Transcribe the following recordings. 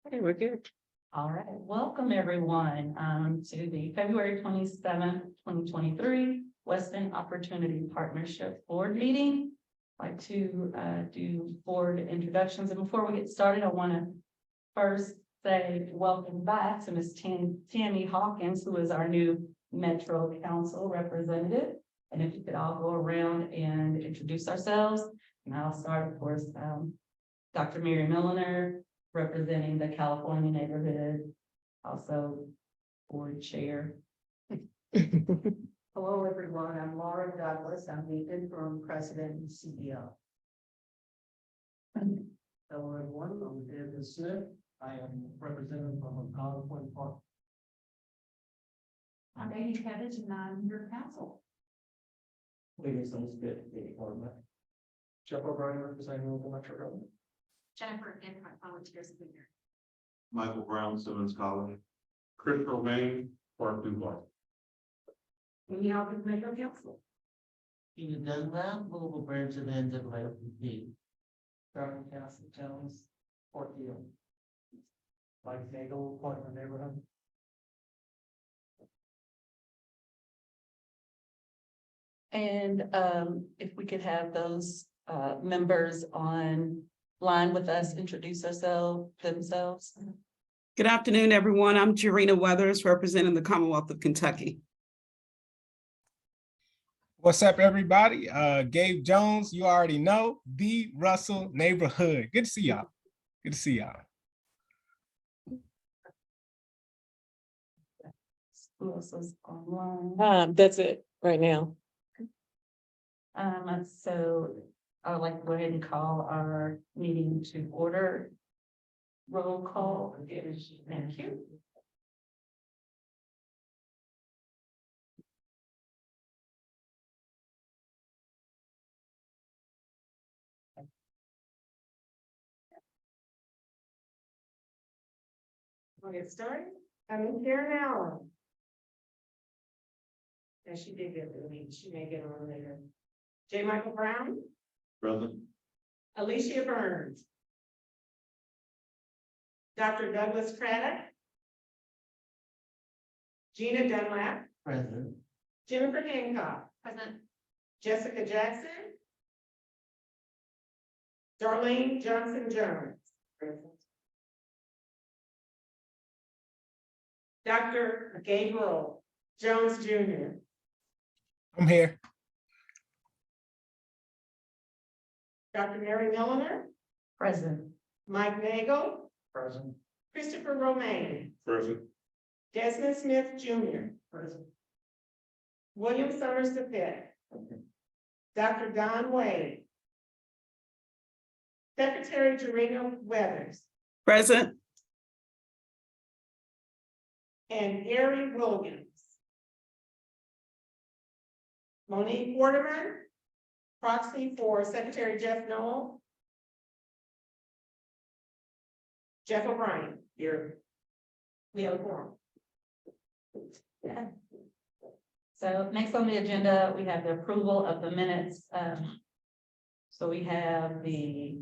Okay, we're good. All right, welcome everyone to the February 27th, 2023 Weston Opportunity Partnership Board meeting. I'd like to do board introductions, and before we get started, I want to first say welcome back to Ms. Tammy Hawkins, who is our new Metro Council representative. And if you could all go around and introduce ourselves, and I'll start, of course, Dr. Mary Milliner, representing the California neighborhood, also board chair. Hello, everyone. I'm Laura Douglas. I'm the interim president and CEO. Hello, everyone. I'm David Smith. I am representative from College Point Park. I'm Amy Kevich and I'm your council. Ladies and gentlemen. Jeff O'Brien, representing the Metro government. Jennifer Hancock, volunteers leader. Michael Brown, Simmons College. Chris Romaine, Park Dubois. And you help us make our council. Tina Dunlap, Global Branch of NAACP. Darren Castle Jones, Fort Hill. Mike Nagel, Portland neighborhood. And if we could have those members on line with us introduce themselves. Good afternoon, everyone. I'm Jarena Weathers, representing the Commonwealth of Kentucky. What's up, everybody? Gabe Jones, you already know, the Russell neighborhood. Good to see y'all. Good to see y'all. Who else is online? That's it right now. So I would like to go ahead and call our meeting to order. Roll call. Thank you. We'll get started. I'm Karen Allen. And she did get the lead. She may get on later. J. Michael Brown, Present. Alicia Burns. Dr. Douglas Craddock. Gina Dunlap, President. Jennifer Hancock. Present. Jessica Jackson. Darlene Johnson Jones. Present. Dr. Gabriel Jones Jr. I'm here. Dr. Mary Milliner, Present. Mike Nagel, Present. Christopher Romaine, Present. Desmond Smith Jr., Present. William Summers the Fifth, Dr. Don Wade, Secretary Jarena Weathers, Present. and Gary Williams. Monique Waterman, proxy for Secretary Jeff Noel. Jeff O'Brien, here. We have a quorum. Yeah. So next on the agenda, we have the approval of the minutes. So we have the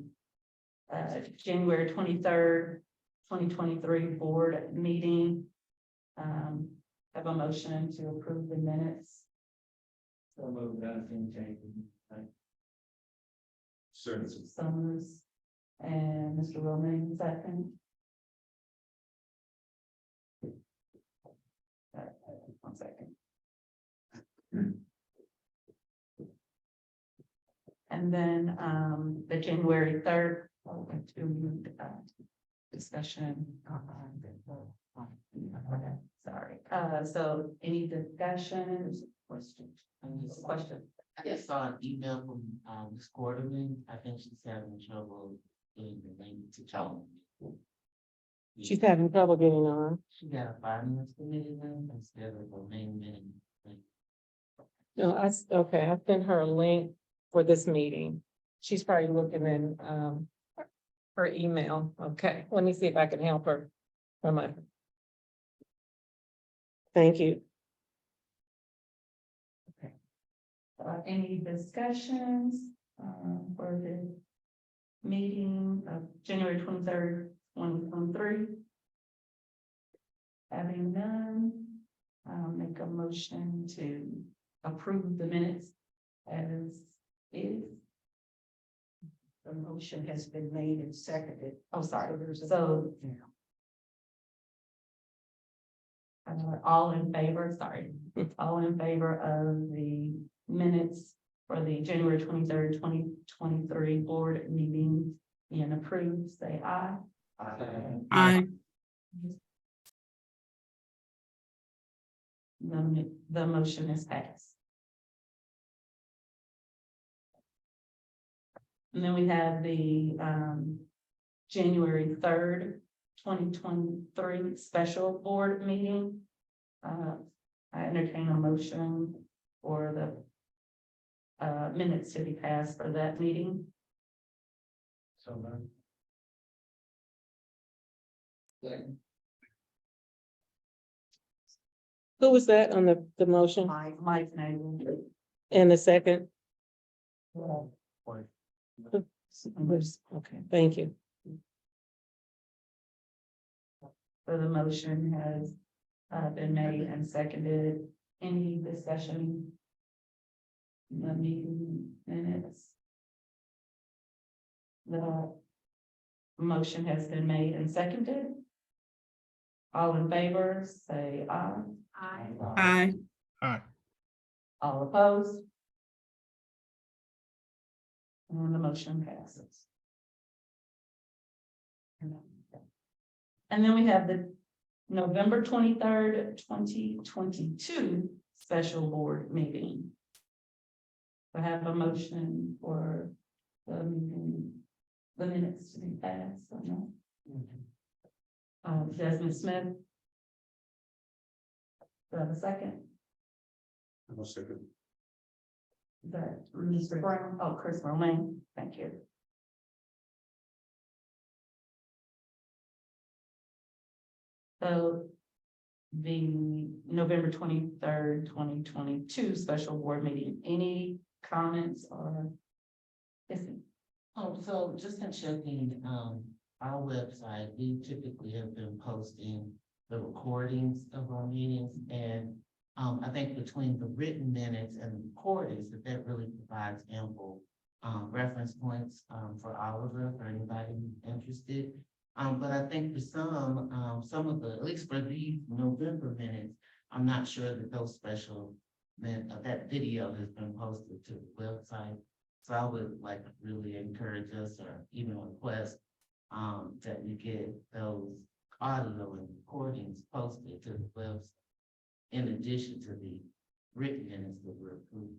January 23rd, 2023 board meeting. Have a motion to approve the minutes. So move that thing change. Certain. Summers and Mr. Romaine, second. One second. And then the January 3rd, discussion. Sorry, so any discussions, questions? Question. I just saw an email from Ms. Quarterman. I think she's having trouble getting the link to join. She's having trouble getting on. She got a 5 minutes committee link instead of a main minute link. No, okay, I sent her a link for this meeting. She's probably looking in her email. Okay, let me see if I can help her. Thank you. Any discussions for the meeting of January 23rd, 2023? Having none, I'll make a motion to approve the minutes as is. The motion has been made and seconded. Oh, sorry. So there's a So, vote now. all in favor, sorry, all in favor of the minutes for the January 23rd, 2023 board meeting being approved, say aye. Aye. The motion is passed. And then we have the January 3rd, 2023 special board meeting. I entertain a motion for the minutes to be passed for that meeting. So, Who was that on the motion Mike Nagel. and the second? point. Okay, thank you. So the motion has been made and seconded. Any discussion? The meeting minutes. The motion has been made and seconded. All in favor, say aye. Aye. All opposed? And the motion passes. And then we have the November 23rd, 2022 special board meeting. I have a motion for the meeting, the minutes to be passed, or no? Desmond Smith. Do I have a second? I'll second. Is that Mr. Brown? Oh, Chris Romaine, thank you. So the November 23rd, 2022 special board meeting, any comments or? Yes, Oh, so just in checking, our website, we typically have been posting the recordings of our meetings, and I think between the written minutes and the recordings, that really provides ample reference points for all of us or anybody interested. But I think for some of the, at least for these November minutes, I'm not sure that those special that video has been posted to the website. So I would like to really encourage us or even request that we get those audio and recordings posted to the website in addition to the written minutes that were approved.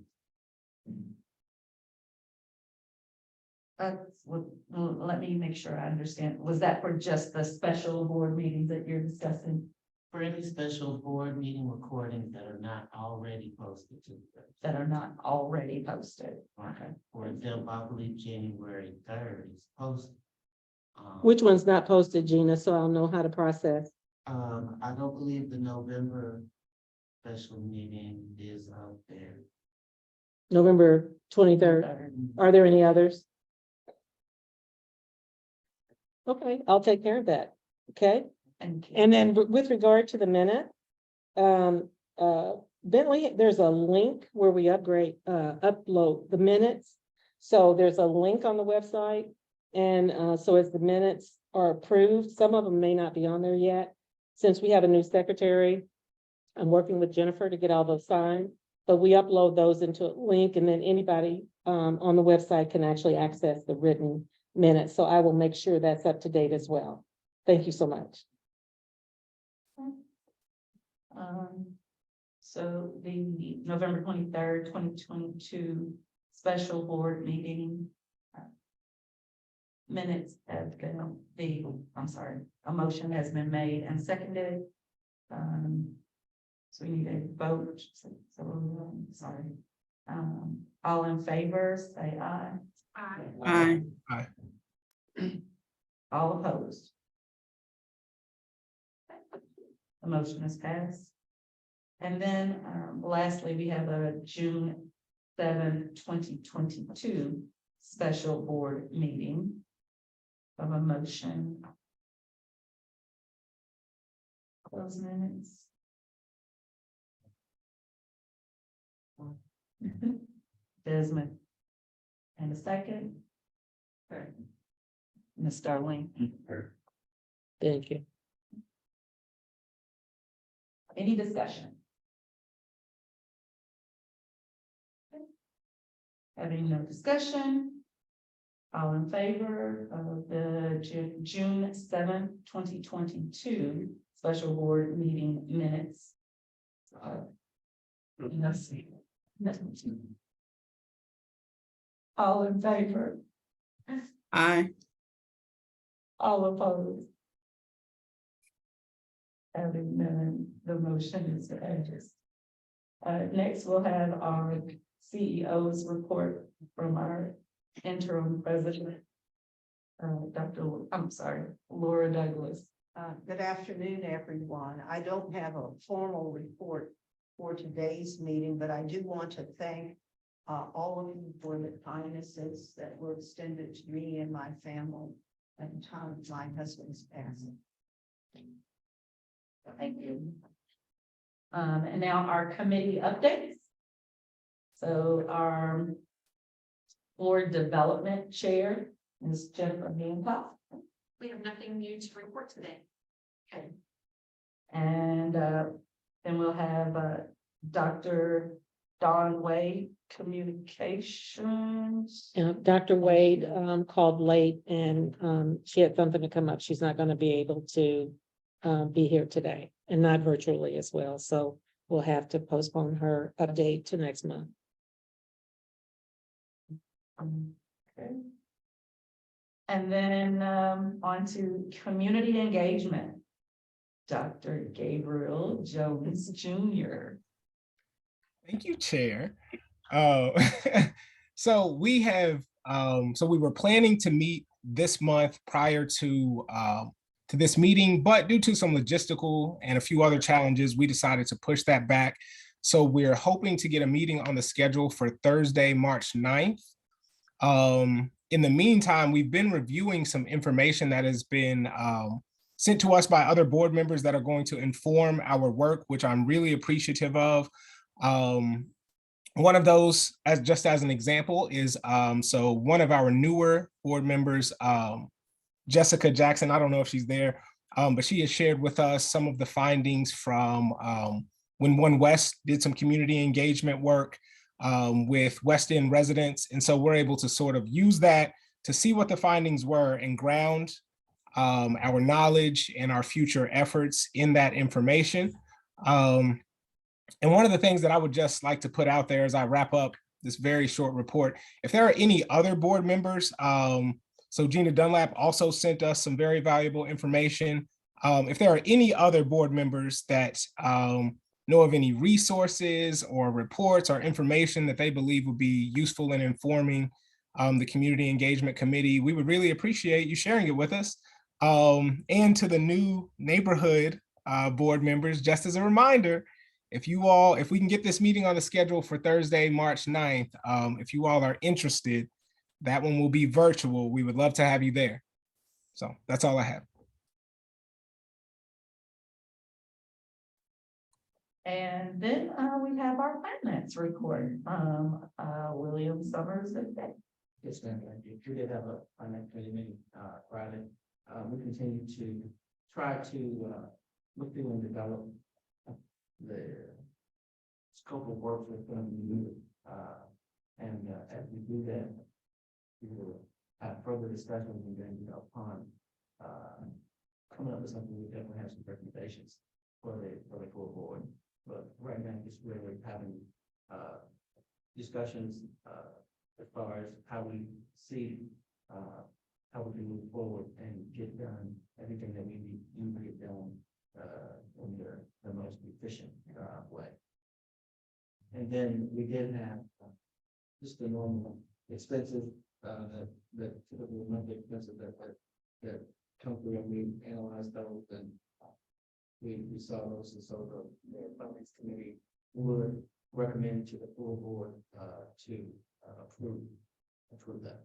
let me make sure I understand. Was that for just the special board meetings that you're discussing? For any special board meeting recordings that are not already posted to the website. That are not already posted? Okay. For example, I believe January 3rd is posted. Which one's not posted, Gina, so I'll know how to process? I don't believe the November special meeting is out there. November 23rd. Are there any others? Okay, I'll take care of that. Okay, Thank you. and then with regard to the minute, Bentley, there's a link where we upload the minutes. So there's a link on the website. And so as the minutes are approved, some of them may not be on there yet. Since we have a new secretary, I'm working with Jennifer to get all those signed. But we upload those into a link, and then anybody on the website can actually access the written minutes. So I will make sure that's up to date as well. Thank you so much. So the November 23rd, 2022 special board meeting minutes have been, a motion has been made and seconded. So we need a vote. Sorry. All in favor, say aye. Aye. All opposed. The motion is passed. And then lastly, we have a June 7th, 2022 special board meeting of a motion those minutes. Desmond. And a second? Ms. Darlene. Thank you. Any discussion? Having no discussion. All in favor of the June 7th, 2022 special board meeting minutes? Let's see. All in favor? Aye. All opposed? Having none, the motion is passes. Next, we'll have our CEO's report from our interim president. Laura Douglas. Good afternoon, everyone. I don't have a formal report for today's meeting, but I do want to thank all of you for the kindnesses that were extended to me and my family at the time of my husband's passing. Thank you. And now our committee updates. So our board development chair is Jennifer Hancock. We have nothing new to report today. Okay. And then we'll have Dr. Dawn Wade, communications. Dr. Wade called late and she had something to come up. She's not going to be able to be here today and not virtually as well. So we'll have to postpone her update to next month. Okay. And then on to community engagement. Dr. Gabriel Jones Jr. Thank you, Chair. So we have, so we were planning to meet this month prior to this meeting, but due to some logistical and a few other challenges, we decided to push that back. So we're hoping to get a meeting on the schedule for Thursday, March 9th. In the meantime, we've been reviewing some information that has been sent to us by other board members that are going to inform our work, which I'm really appreciative of. One of those, just as an example, is so one of our newer board members, Jessica Jackson, I don't know if she's there, but she has shared with us some of the findings from when One West did some community engagement work with West End residents. And so we're able to sort of use that to see what the findings were and ground our knowledge and our future efforts in that information. And one of the things that I would just like to put out there as I wrap up this very short report, if there are any other board members, so Gina Dunlap also sent us some very valuable information. If there are any other board members that know of any resources or reports or information that they believe would be useful in informing the Community Engagement Committee, we would really appreciate you sharing it with us. And to the new neighborhood board members, just as a reminder, if we can get this meeting on the schedule for Thursday, March 9th, if you all are interested, that one will be virtual. We would love to have you there. So that's all I have. And then we have our finance report. William Summers. Yes, ma'am. We did have a finance committee meeting Friday. We continue to try to look through and develop the scope of work that's going to be needed. And as we do that, we will have further discussions and then upon coming up with something, we definitely have some recommendations for the full board. But right now, just really having discussions as far as how we see how we can move forward and get done everything that we need to get done in the most efficient way. And then we did have just the normal expenses that typical monthly expenses that come through, and we analyzed those, and we saw those, and so the finance committee would recommend to the full board to approve that.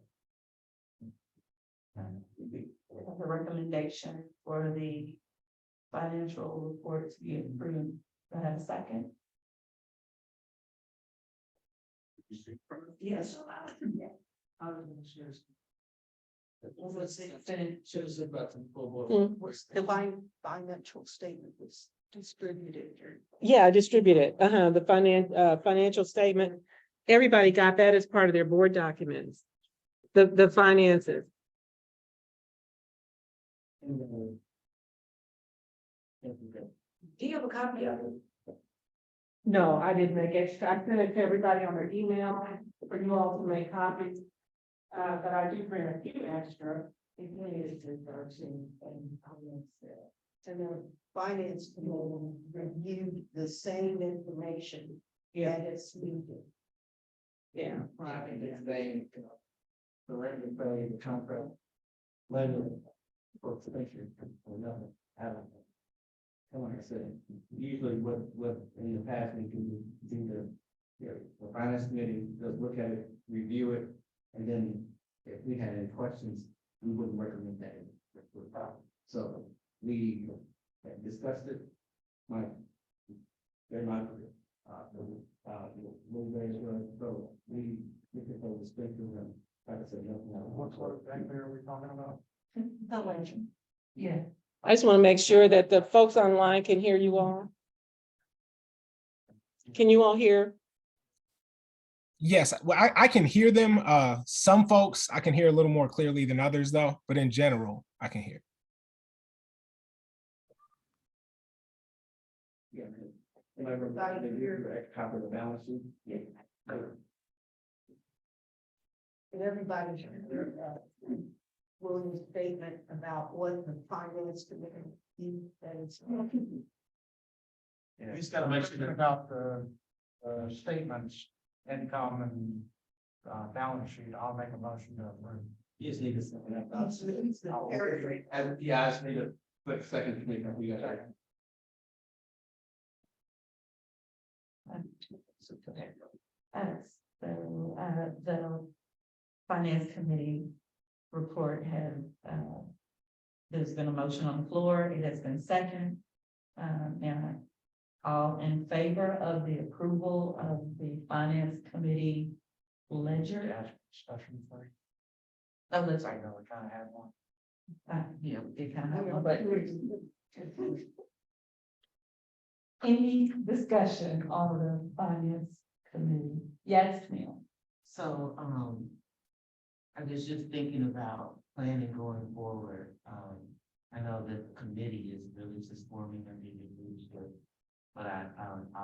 We have a recommendation for the financial report to be approved. Do I have a second? Yes. Shows about the full board. The financial statement was distributed. Yeah, distributed, the financial statement. Everybody got that as part of their board documents. The finances. Do you have a copy of it? No, I didn't make extra. I sent it to everybody on their email for you all to make copies. But I do bring a few extra. It is reversing and and the finance committee reviewed the same information at its meeting. Yeah. It's they, the revenue pay, the contract. Letter. For extension, or nothing, I don't know. And like I said, usually what in the past, we can do the finance committee does look at it, review it, and then if we had any questions, we wouldn't recommend that. So we discussed it, Mike. Very much, so we can hold the space to them, like I said, nothing. What sort of thing are we talking about? The legend. Yeah. I just want to make sure that the folks online can hear you all. Can you all hear? Yes, well, I can hear them. Some folks I can hear a little more clearly than others though, but in general, I can hear. Yeah. And I remember the year I covered the balance sheet. Yeah. And everybody should hear William's statement about what the finance committee that is. Yeah. He's got to mention about the statements, income and balance sheet. I'll make a motion to approve. You just need to send it up. It's the paragraph. Yeah, I just need a quick second to make that. We got that. The finance committee report had, there's been a motion on the floor, it has been second. And all in favor of the approval of the finance committee ledger? Discussion first. Oh, that's I right. know we kind of had one. Yeah, it kind of, but. Any discussion on the finance committee? Yes, ma'am. So, I was just thinking about planning going forward. I know that the committee is really just forming under the leadership. But I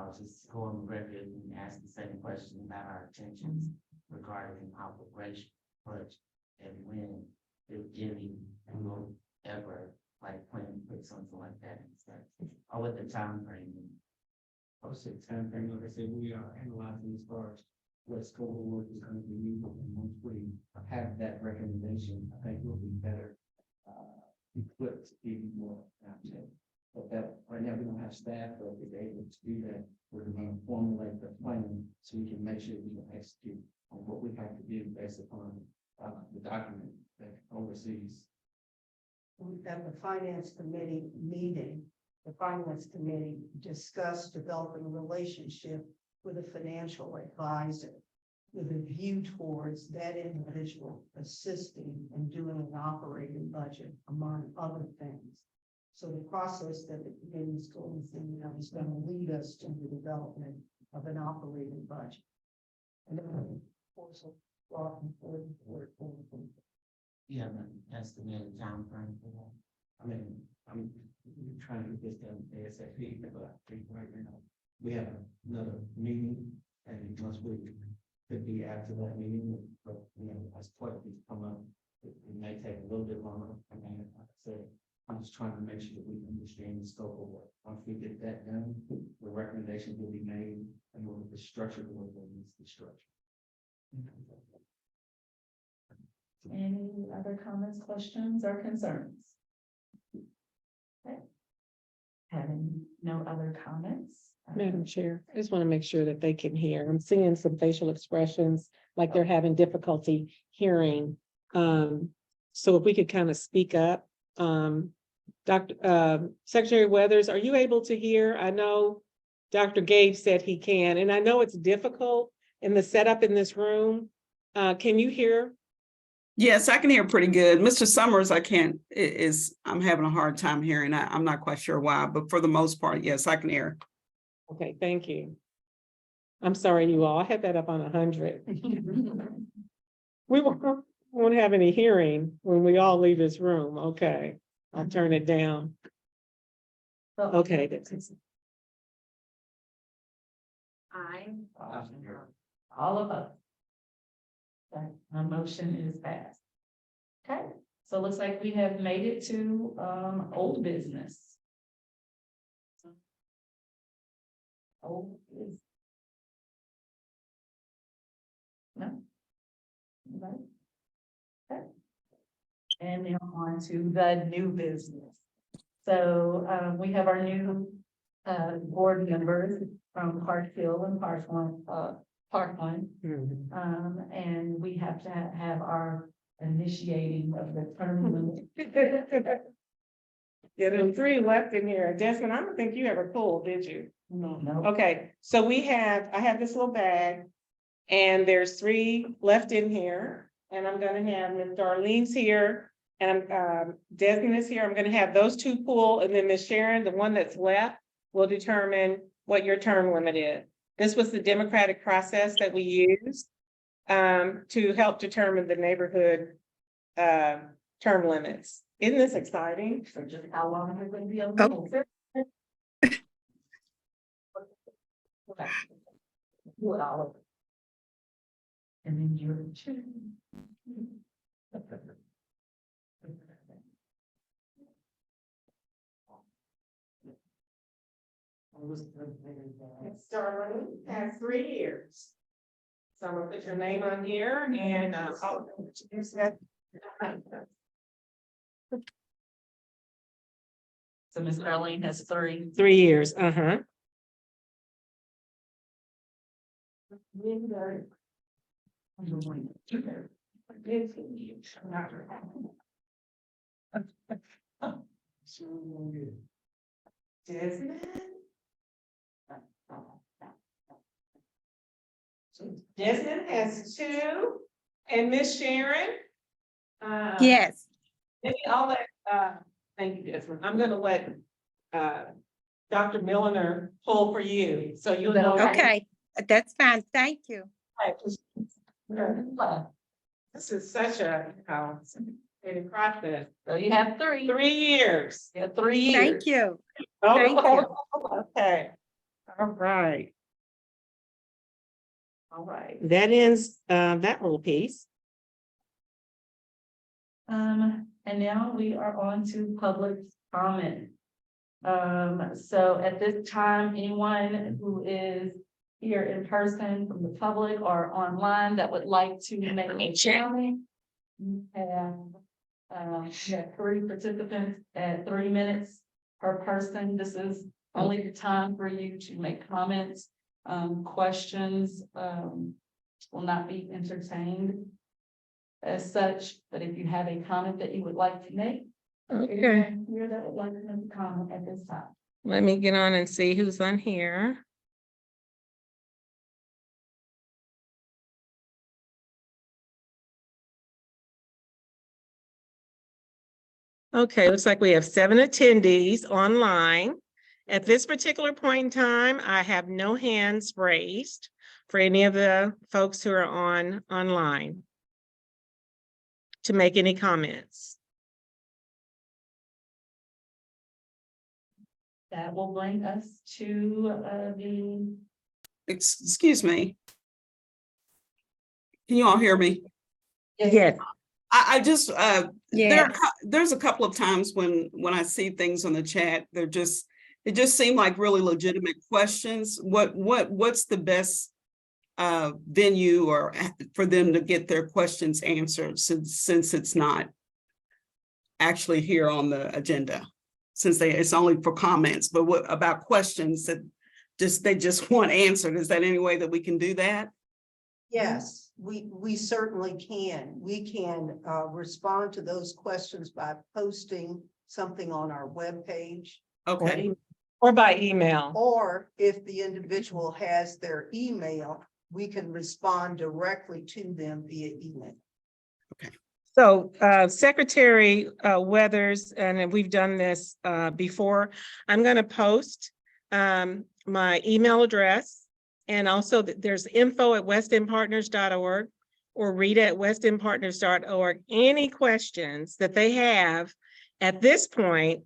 was just going on record and ask the same question about our intentions regarding operation, budget, and when, if any, we will ever like plan to put something like that in place, or what the time frame is. I would say time frame, like I said, we are analyzing as far as what scope of work is going to be used, and once we have that recommendation, I think we'll be better equipped to give you more content. But that, right now, we don't have staff that is able to do that. We're going to formulate the plan so we can make sure we can execute on what we have to do based upon the document that oversees. At the finance committee meeting, the finance committee discussed developing a relationship with a financial advisor with a view towards that individual assisting and doing an operating budget, among other things. So the process that the committee is going through now is going to lead us to the development of an operating budget. And then, of course, Yeah, but estimated time frame for that. I mean, I'm trying to get this done ASAP, but I think right now, we have another meeting, and once we could be after that meeting, but, you know, as questions come up, it may take a little bit longer. I mean, like I said, I'm just trying to make sure that we understand the scope of work. Once we get that done, the recommendations will be made, and we'll the structure of the work will be the structure. Any other comments, questions, or concerns? Okay. Having no other comments. Madam Chair, I just want to make sure that they can hear. I'm seeing some facial expressions like they're having difficulty hearing. So if we could kind of speak up, Secretary Weathers, are you able to hear? I know Dr. Gabe said he can, and I know it's difficult in the setup in this room. Can you hear? Yes, I can hear pretty good. Mr. Summers, I can't, I'm having a hard time hearing. I'm not quite sure why, but for the most part, yes, I can hear. Okay, thank you. I'm sorry, you all. I had that up on 100. We won't have any hearing when we all leave this room. Okay, I'll turn it down. Okay, that's All of us. Okay, my motion is passed. Okay, so it looks like we have made it to, old business. Old business. No? Nobody? Okay. And now on to the new business. So, we have our new, board members from Park Hill and Parkland, and we have to have our initiating of the term limit. Yeah, there's 3 left in here. Desmond, I don't think you ever pulled, did you? No. Okay, so I have this little bag. And there's 3 left in here. And I'm gonna have Ms. Darlene's here and Desmond is here. I'm gonna have those 2 pull, and then Ms. Sharon, the one that's left, will determine what your term limit is. This was the democratic process that we used to help determine the neighborhood term limits. Isn't this exciting? So just how long are we going to be on? The Well, and then you're. Starling has 3 years. So I'm gonna put your name on here and So Ms. Darlene has 3. 3 years, Desmond? Desmond has 2, and Miss Sharon? Yes, Maybe I'll let, thank you, Desmond. I'm gonna let, Dr. Milliner pull for you, so you'll know. okay, that's fine, thank you. This is such a, process. So you have 3. 3 years. You have 3 years. Thank you. Oh, Thank you. Okay. All right. All right. That ends, that little piece. And now we are on to public comment. So at this time, anyone who is here in person from the public or online that would like to make a comment. You have 3 participants at 3 minutes per person. This is only the time for you to make comments. Questions will not be entertained as such, but if you have a comment that you would like to make. Okay. Here that would like to make a comment at this time. Let me get on and see who's on here. Okay, looks like we have 7 attendees online. At this particular point in time, I have no hands raised for any of the folks who are online to make any comments. That will bring us to the. Excuse me. Can you all hear me? Yes. I just, Yes. there's a couple of times when I see things on the chat, it just seemed like really legitimate questions. What's the best venue or for them to get their questions answered since it's not actually here on the agenda? Since it's only for comments, but what about questions that they just want answered? Is that any way that we can do that? Yes, we certainly can. We can respond to those questions by posting something on our webpage. Okay, Or by email. Or if the individual has their email, we can respond directly to them via email. So Secretary Weathers, and we've done this before, I'm going to post my email address. And also there's info@westendpartners.org or Rita@westendpartners.org. Any questions that they have at this point,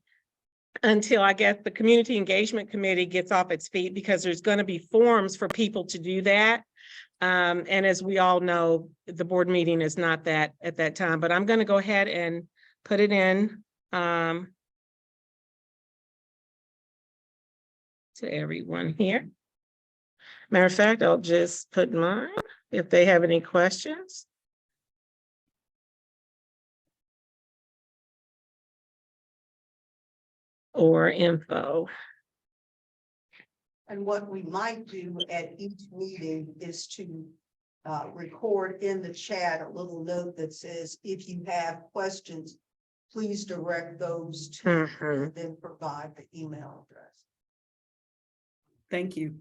until I guess the Community Engagement Committee gets off its feet, because there's going to be forms for people to do that. And as we all know, the board meeting is not that at that time, but I'm going to go ahead and put it in to everyone here. Matter of fact, I'll just put mine if they have any questions. Or info. And what we might do at each meeting is to record in the chat a little note that says, if you have questions, please direct those to, Mhm. and then provide the email address. thank you.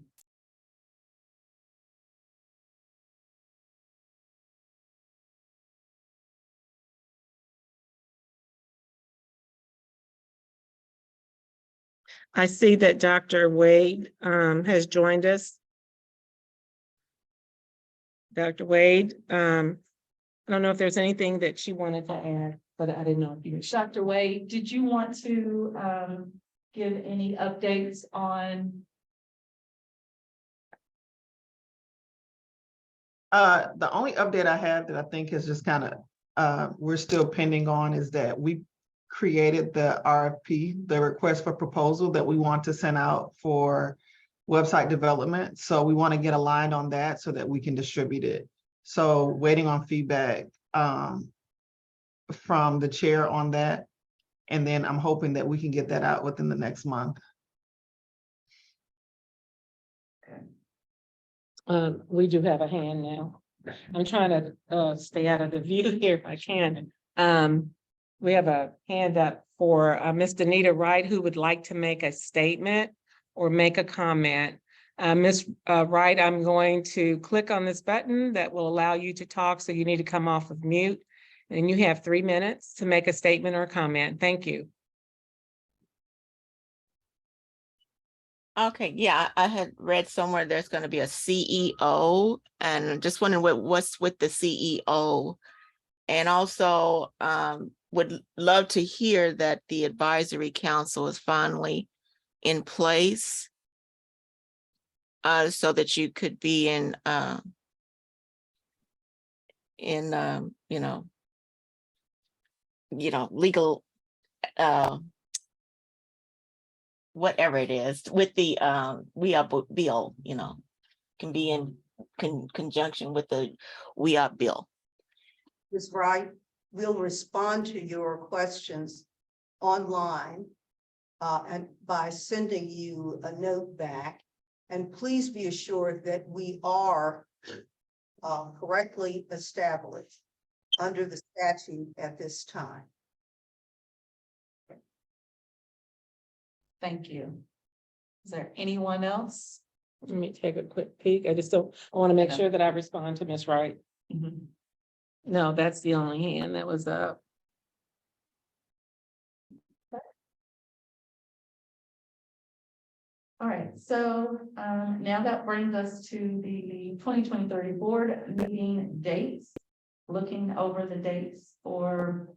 I see that Dr. Wade has joined us. Dr. Wade, I don't know if there's anything that she wanted to add, but I didn't know if you. Dr. Wade, did you want to give any updates on? The only update I have that I think is just kind of, we're still pending on is that we created the RFP, the request for proposal that we want to send out for website development. So we want to get aligned on that so that we can distribute it. So waiting on feedback from the chair on that. And then I'm hoping that we can get that out within the next month. We do have a hand now. I'm trying to stay out of the view here if I can. We have a hand up for Ms. Danita Wright, who would like to make a statement or make a comment. Ms. Wright, I'm going to click on this button that will allow you to talk, so you need to come off of mute. And you have 3 minutes to make a statement or comment. Thank you. Okay, yeah, I had read somewhere there's going to be a CEO, and I'm just wondering what's with the CEO. And also would love to hear that the advisory council is finally in place so that you could be in legal whatever it is with the WEOP bill, can be in conjunction with the WEOP bill. Ms. Wright, we'll respond to your questions online and by sending you a note back. And please be assured that we are correctly established under the statute at this time. Thank you. Is there anyone else? Let me take a quick peek. I want to make sure that I respond to Ms. Wright. Mhm. No, that's the only hand that was up. All right, so now that brings us to the 2023 board meeting dates. Looking over the dates for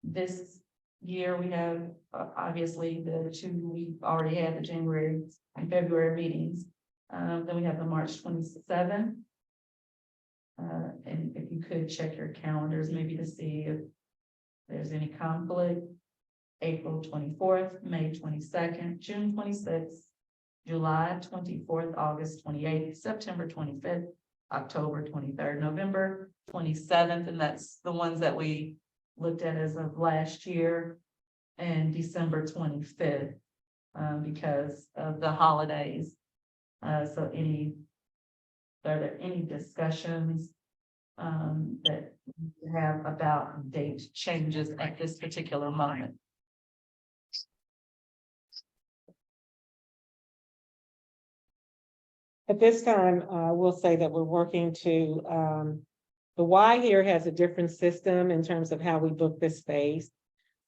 this year, we have obviously the 2 we already had, the January and February meetings. Then we have the March 27th. And if you could check your calendars, maybe to see if there's any conflict. April 24th, May 22nd, June 26th, July 24th, August 28th, September 25th, October 23rd, November 27th, and that's the ones that we looked at as of last year, and December 25th, because of the holidays. So are there any discussions that we have about date changes at this particular moment. At this time, we'll say that we're working to, the Y here has a different system in terms of how we book this space.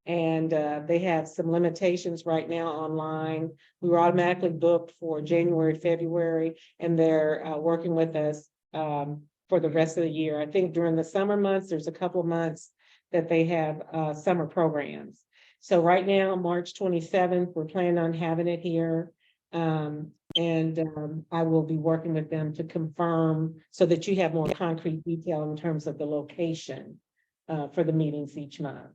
And they have some limitations right now online. We were automatically booked for January, February, and they're working with us for the rest of the year. I think during the summer months, there's a couple of months that they have summer programs. So right now, March 27th, we're planning on having it here. I will be working with them to confirm so that you have more concrete detail in terms of the location for the meetings each month.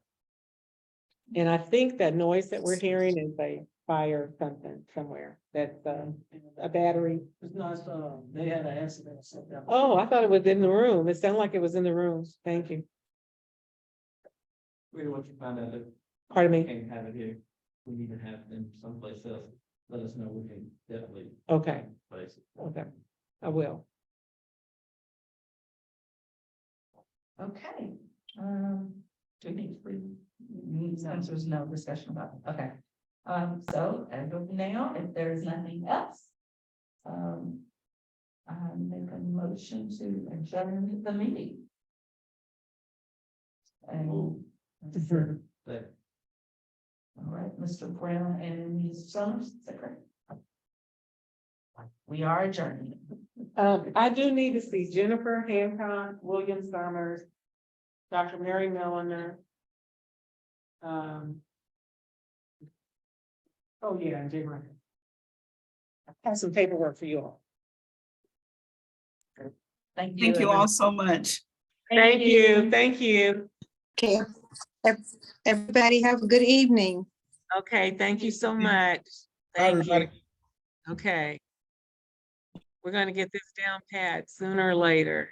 And I think that noise that we're hearing is a fire something somewhere, that's a battery. It's not, they had an accident. Oh, I thought it was in the room. It sounded like it was in the room. Thank you. Really want you to find out that Pardon me. can't have it here. We need to have them someplace else. Let us know, we can definitely Okay, place it. okay, I will. Okay, do we need to, since there's no discussion about it, okay. So as of now, if there's nothing else, I make a motion to adjourn the meeting. And, But all right, Mr. Brown and Ms. Summers, is that correct? We are adjourned. I do need to see Jennifer Hancock, William Summers, Dr. Mary Milliner. Oh, yeah, and Jay Ryan. I have some paperwork for you all. Thank you. Thank you all so much. Thank you, thank you. Okay. Everybody have a good evening. Okay, thank you so much. Bye, everybody. Okay. We're gonna get this down pat sooner or later.